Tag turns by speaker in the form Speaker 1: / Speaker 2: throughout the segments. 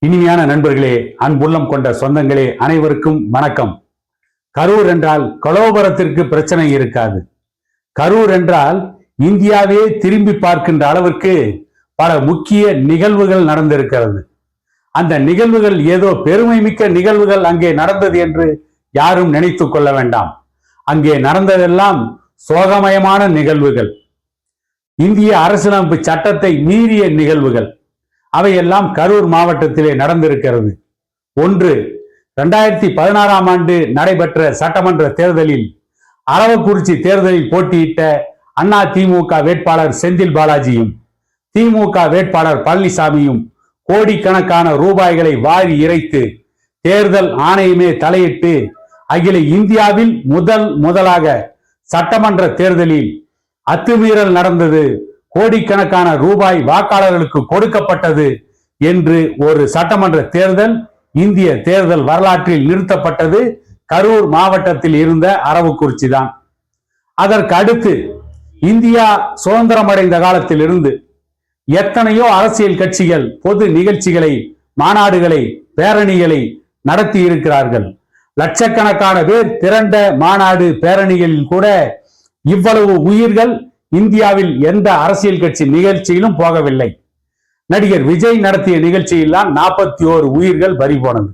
Speaker 1: இனிமையான நண்பர்களே, அன்புள்ளம் கொண்ட சொந்தங்களே, அனைவருக்கும் வணக்கம். கரூர் என்றால் கலோபரத்திற்கு பிரச்சனை இருக்காது. கரூர் என்றால் இந்தியாவே திரும்பி பார்க்கின்ற அளவிற்கு பல முக்கிய நிகழ்வுகள் நடந்திருக்கிறது. அந்த நிகழ்வுகள் ஏதோ பெருமை மிக்க நிகழ்வுகள் அங்கே நடந்தது என்று யாரும் நினைத்து கொள்ள வேண்டாம். அங்கே நடந்ததெல்லாம் சோகமயமான நிகழ்வுகள், இந்திய அரசியலமைப்பு சட்டத்தை மீறிய நிகழ்வுகள். அவையெல்லாம் கரூர் மாவட்டத்திலே நடந்திருக்கிறது. ஒன்று, 2016 ஆண்டு நடைபெற்ற சட்டமன்ற தேர்தலில் அரவக்குறிச்சி தேர்தலில் போட்டியிட்ட அதிமுக வேட்பாளர் செந்தில் பாலாஜியும் திமுக வேட்பாளர் பழனிசாமியும் கோடிக்கணக்கான ரூபாய்களை வாரி இறைத்து தேர்தல் ஆணையமே தலையிட்டு அகில இந்தியாவில் முதலாக சட்டமன்ற தேர்தலில் அத்துமீறல் நடந்தது, கோடிக்கணக்கான ரூபாய் வாக்காளர்களுக்கு கொடுக்கப்பட்டது என்று ஒரு சட்டமன்ற தேர்தல் இந்திய தேர்தல் வரலாற்றில் நிறுத்தப்பட்டது கரூர் மாவட்டத்தில் இருந்த அரவக்குறிச்சி தான். அதற்கு அடுத்து இந்தியா சுதந்திரம் அடைந்த காலத்தில் இருந்து எத்தனையோ அரசியல் கட்சிகள் பொது நிகழ்ச்சிகளை, மாநாடுகளை, பேரணிகளை நடத்தி இருக்கிறார்கள். லட்சக்கணக்கான பேர் திரண்ட மாநாடு, பேரணிகளில் கூட இவ்வளவு உயிர்கள் இந்தியாவில் எந்த அரசியல் கட்சி நிகழ்ச்சியிலும் போகவில்லை. நடிகர் விஜய் நடத்திய நிகழ்ச்சியில் 41 உயிர்கள் பறி போனது.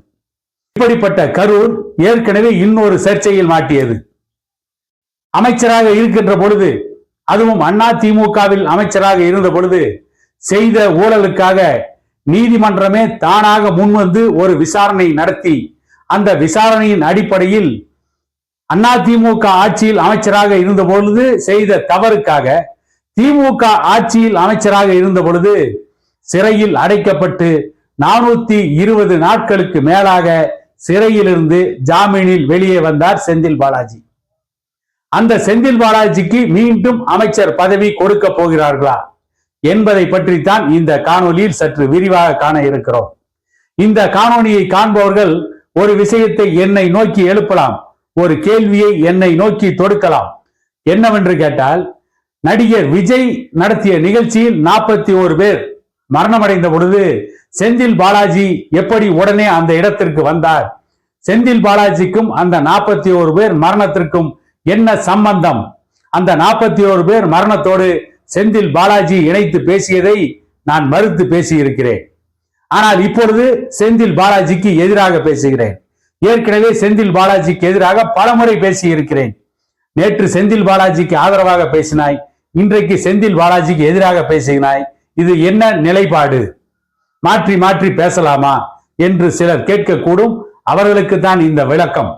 Speaker 1: இப்படிப்பட்ட கரூர் ஏற்கனவே இன்னொரு சர்ச்சையில் மாட்டியது. அமைச்சராக இருக்கின்ற பொழுது, அதுவும் அதிமுகவில் அமைச்சராக இருந்த பொழுது செய்த ஊழலுக்காக நீதிமன்றமே தானாக முன்வந்து ஒரு விசாரணை நடத்தி அந்த விசாரணையின் அடிப்படையில் அதிமுக ஆட்சியில் அமைச்சராக இருந்த பொழுது செய்த தவறுக்காக திமுக ஆட்சியில் அமைச்சராக இருந்த பொழுது சிறையில் அடைக்கப்பட்டு 420 நாட்களுக்கு மேலாக சிறையிலிருந்து ஜாமீனில் வெளியே வந்தார் செந்தில் பாலாஜி. அந்த செந்தில் பாலாஜிக்கு மீண்டும் அமைச்சர் பதவி கொடுக்க போகிறார்களா என்பதை பற்றித்தான் இந்த காணொலியில் சற்று விரிவாக காண இருக்கிறோம். இந்த காணொலியை காண்பவர்கள் ஒரு விஷயத்தை என்னை நோக்கி எழுப்பலாம், ஒரு கேள்வியை என்னை நோக்கி தொடுக்கலாம். என்னவென்று கேட்டால், நடிகர் விஜய் நடத்திய நிகழ்ச்சியில் 41 பேர் மரணமடைந்த பொழுது செந்தில் பாலாஜி எப்படி உடனே அந்த இடத்திற்கு வந்தார்? செந்தில் பாலாஜிக்கும் அந்த 41 பேர் மரணத்திற்கும் என்ன சம்பந்தம்? அந்த 41 பேர் மரணத்தோடு செந்தில் பாலாஜி இணைத்து பேசியதை நான் மறுத்து பேசியிருக்கிறேன். ஆனால் இப்பொழுது செந்தில் பாலாஜிக்கு எதிராக பேசுகிறேன். ஏற்கனவே செந்தில் பாலாஜிக்கு எதிராக பலமுறை பேசி இருக்கிறேன். நேற்று செந்தில் பாலாஜிக்கு ஆதரவாக பேசினாய், இன்றைக்கு செந்தில் பாலாஜிக்கு எதிராக பேசினாய். இது என்ன நிலைப்பாடு? மாற்றி மாற்றி பேசலாமா என்று சிலர் கேட்கக்கூடும். அவர்களுக்கு தான் இந்த விளக்கம்.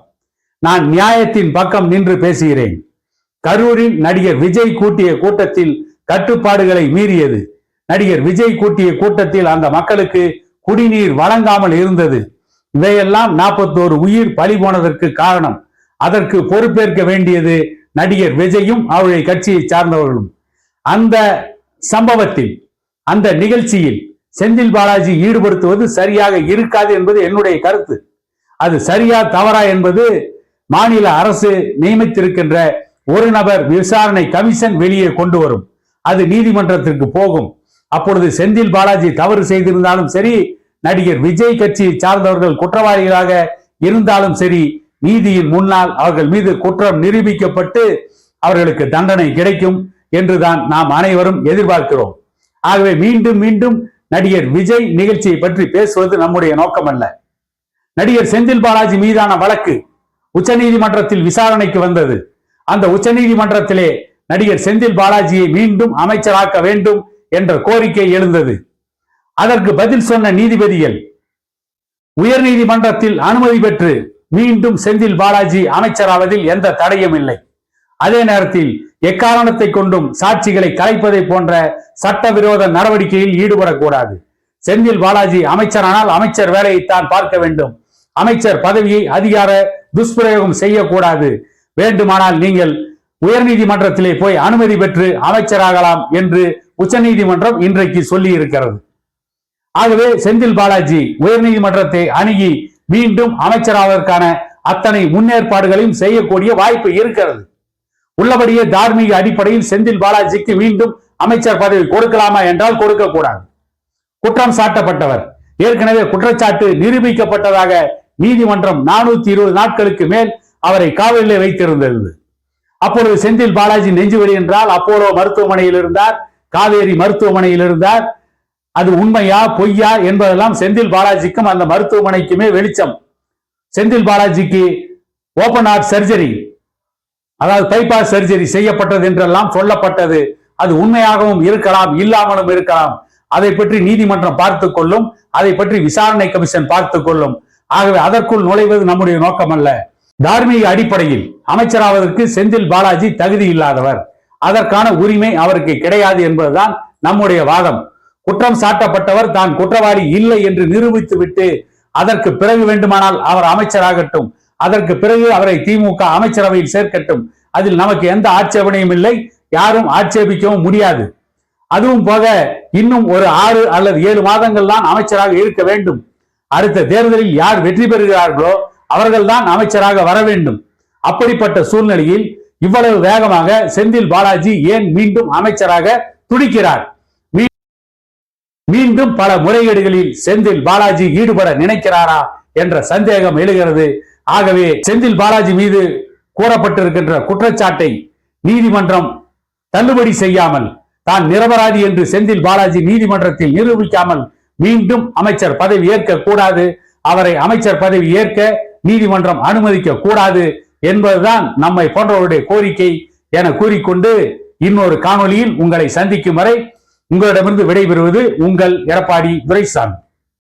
Speaker 1: நான் நியாயத்தின் பக்கம் நின்று பேசுகிறேன். கரூரில் நடிகர் விஜய் கூட்டிய கூட்டத்தில் கட்டுப்பாடுகளை மீறியது. நடிகர் விஜய் கூட்டிய கூட்டத்தில் அந்த மக்களுக்கு குடிநீர் வழங்காமல் இருந்தது. இவையெல்லாம் 41 உயிர் பலி போனதற்கு காரணம். அதற்கு பொறுப்பேற்க வேண்டியது நடிகர் விஜயும் அவருடைய கட்சியை சார்ந்தவர்களும். அந்த சம்பவத்தில், அந்த நிகழ்ச்சியில் செந்தில் பாலாஜி ஈடுபடுத்துவது சரியாக இருக்காது என்பது என்னுடைய கருத்து. அது சரியா தவறா என்பது மாநில அரசு நியமித்திருக்கின்ற ஒரு நபர் விசாரணை கமிஷன் வெளியே கொண்டு வரும். அது நீதிமன்றத்திற்கு போகும். அப்பொழுது செந்தில் பாலாஜி தவறு செய்திருந்தாலும் சரி, நடிகர் விஜய் கட்சியை சார்ந்தவர்கள் குற்றவாளிகளாக இருந்தாலும் சரி, நீதியின் முன்னால் அவர்கள் மீது குற்றம் நிரூபிக்கப்பட்டு அவர்களுக்கு தண்டனை கிடைக்கும் என்றுதான் நாம் அனைவரும் எதிர்பார்க்கிறோம். ஆகவே மீண்டும் மீண்டும் நடிகர் விஜய் நிகழ்ச்சியை பற்றி பேசுவது நம்முடைய நோக்கம் அல்ல. நடிகர் செந்தில் பாலாஜி மீதான வழக்கு உச்சநீதிமன்றத்தில் விசாரணைக்கு வந்தது. அந்த உச்சநீதிமன்றத்திலே நடிகர் செந்தில் பாலாஜியை மீண்டும் அமைச்சராக்க வேண்டும் என்ற கோரிக்கை எழுந்தது. அதற்கு பதில் சொன்ன நீதிபதிகள் உயர் நீதிமன்றத்தில் அனுமதி பெற்று மீண்டும் செந்தில் பாலாஜி அமைச்சராவதில் எந்த தடையும் இல்லை. அதே நேரத்தில் எக்காரணத்தை கொண்டும் சாட்சிகளை கலைப்பதை போன்ற சட்டவிரோத நடவடிக்கையில் ஈடுபடக்கூடாது. செந்தில் பாலாஜி அமைச்சரானால் அமைச்சர் வேலையைத்தான் பார்க்க வேண்டும். அமைச்சர் பதவியை அதிகார துஷ்பிரயோகம் செய்யக்கூடாது. வேண்டுமானால் நீங்கள் உயர் நீதிமன்றத்திலே போய் அனுமதி பெற்று அமைச்சராகலாம் என்று உச்சநீதிமன்றம் இன்றைக்கு சொல்லி இருக்கிறது. ஆகவே செந்தில் பாலாஜி உயர்நீதிமன்றத்தை அணுகி மீண்டும் அமைச்சராவதற்கான அத்தனை முன்னேற்பாடுகளையும் செய்யக்கூடிய வாய்ப்பு இருக்கிறது. உள்ளபடியே தார்மீக அடிப்படையில் செந்தில் பாலாஜிக்கு மீண்டும் அமைச்சர் பதவி கொடுக்கலாமா என்றால் கொடுக்க கூடாது. குற்றம் சாட்டப்பட்டவர். ஏற்கனவே குற்றச்சாட்டு நிரூபிக்கப்பட்டதாக நீதிமன்றம் 420 நாட்களுக்கு மேல் அவரை காவலில் வைத்திருந்தது. அப்பொழுது செந்தில் பாலாஜி நெஞ்சுவலி என்றால் அப்போலோ மருத்துவமனையில் இருந்தார், காவேரி மருத்துவமனையில் இருந்தார். அது உண்மையா பொய்யா என்பதெல்லாம் செந்தில் பாலாஜிக்கும் அந்த மருத்துவமனைக்குமே வெளிச்சம். செந்தில் பாலாஜிக்கு ஓபன் ஹார்ட் சர்ஜரி, அதாவது பைபாஸ் சர்ஜரி செய்யப்பட்டது என்றெல்லாம் சொல்லப்பட்டது. அது உண்மையாகவும் இருக்கலாம், இல்லாமலும் இருக்கலாம். அதை பற்றி நீதிமன்றம் பார்த்துக் கொள்ளும், அதை பற்றி விசாரணை கமிஷன் பார்த்துக் கொள்ளும். ஆகவே அதற்குள் நுழைவது நம்முடைய நோக்கம் அல்ல. தார்மீக அடிப்படையில் அமைச்சராவதற்கு செந்தில் பாலாஜி தகுதி இல்லாதவர், அதற்கான உரிமை அவருக்கு கிடையாது என்பதுதான் நம்முடைய வாதம். குற்றம் சாட்டப்பட்டவர் தான் குற்றவாளி இல்லை என்று நிரூபித்து விட்டு அதற்கு பிறகு வேண்டுமானால் அவர் அமைச்சராகட்டும், அதற்கு பிறகு அவரை திமுக அமைச்சரவையில் சேர்க்கட்டும். அதில் நமக்கு எந்த ஆட்சேபனையும் இல்லை, யாரும் ஆட்சேபிக்கவும் முடியாது. அதுவும் போக இன்னும் ஒரு 6 அல்லது 7 மாதங்கள் தான் அமைச்சராக இருக்க வேண்டும். அடுத்த தேர்தலில் யார் வெற்றி பெறுகிறார்களோ அவர்கள்தான் அமைச்சராக வர வேண்டும். அப்படிப்பட்ட சூழ்நிலையில் இவ்வளவு வேகமாக செந்தில் பாலாஜி ஏன் மீண்டும் அமைச்சராக துடிக்கிறார்? மீண்டும் பல முறைகேடுகளில் செந்தில் பாலாஜி ஈடுபட நினைக்கிறாரா என்ற சந்தேகம் எழுகிறது. ஆகவே செந்தில் பாலாஜி மீது கூறப்பட்டிருக்கின்ற குற்றச்சாட்டை நீதிமன்றம் தள்ளுபடி செய்யாமல், தான் நிரபராதி என்று செந்தில் பாலாஜி நீதிமன்றத்தில் நிரூபிக்காமல் மீண்டும் அமைச்சர் பதவி ஏற்க கூடாது, அவரை அமைச்சர் பதவி ஏற்க நீதிமன்றம் அனுமதிக்க கூடாது என்பதுதான் நம்மை போன்றவருடைய கோரிக்கை என கூறிக்கொண்டு இன்னொரு காணொளியில் உங்களை சந்திக்கும் வரை உங்களிடமிருந்து விடைபெறுவது உங்கள் எடப்பாடி துரைசாமி.